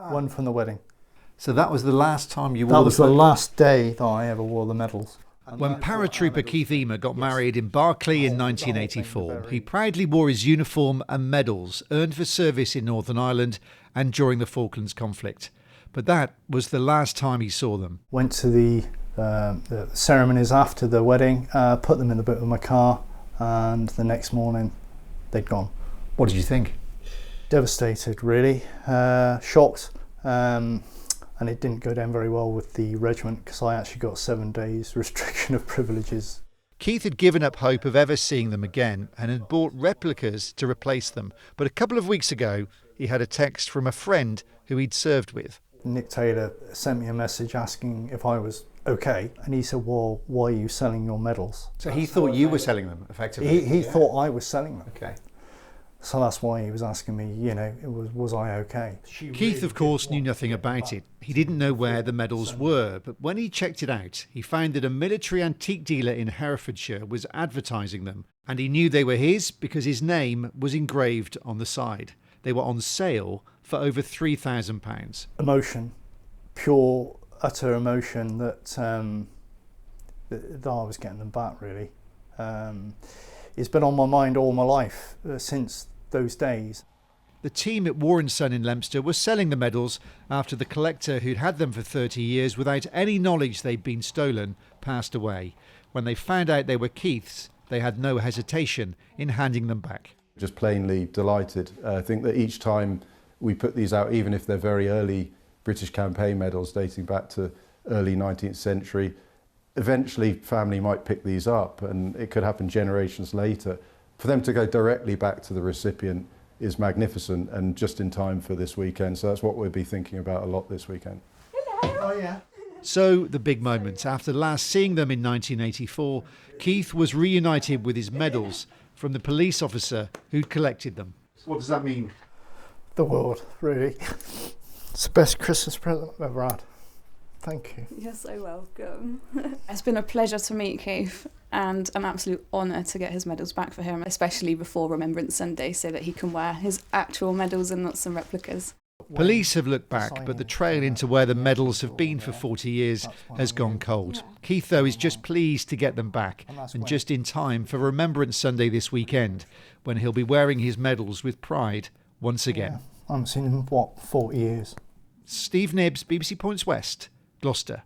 One from the wedding. So that was the last time you wore That was the last day that I ever wore the medals. When paratrooper Keith Eamer got married in Barclay in 1984, he proudly wore his uniform and medals earned for service in Northern Ireland and during the Falklands conflict. But that was the last time he saw them. Went to the ceremonies after the wedding, put them in the boot of my car, and the next morning they'd gone. What did you think? Devastated, really. Shocked. And it didn't go down very well with the regiment because I actually got 7 days restriction of privileges. Keith had given up hope of ever seeing them again and had bought replicas to replace them. But a couple of weeks ago, he had a text from a friend who he'd served with. Nick Taylor sent me a message asking if I was okay. And he said, well, why are you selling your medals? So he thought you were selling them, effectively? He thought I was selling them. Okay. So that's why he was asking me, was I okay? Keith, of course, knew nothing about it. He didn't know where the medals were, but when he checked it out, he found that a military antique dealer in Herefordshire was advertising them, and he knew they were his because his name was engraved on the side. They were on sale for over £3,000. Emotion, pure, utter emotion that I was getting them back, really. It's been on my mind all my life since those days. The team at Warren Son in Leominster was selling the medals after the collector who'd had them for 30 years without any knowledge they'd been stolen passed away. When they found out they were Keith's, they had no hesitation in handing them back. Just plainly delighted. I think that each time we put these out, even if they're very early British campaign medals dating back to early 19th century, eventually family might pick these up and it could happen generations later. For them to go directly back to the recipient is magnificent and just in time for this weekend. So that's what we'll be thinking about a lot this weekend. Oh yeah. So the big moment. After last seeing them in 1984, Keith was reunited with his medals from the police officer who'd collected them. What does that mean? The world, really. It's the best Christmas present I've ever had. Thank you. You're so welcome. It's been a pleasure to meet Keith and an absolute honour to get his medals back for him, especially before Remembrance Sunday so that he can wear his actual medals and not some replicas. Police have looked back, but the trail into where the medals have been for 40 years has gone cold. Keith, though, is just pleased to get them back and just in time for Remembrance Sunday this weekend, when he'll be wearing his medals with pride once again. Yeah. I haven't seen him, 40 years? Steve Knibbs, BBC Points West, Gloucester.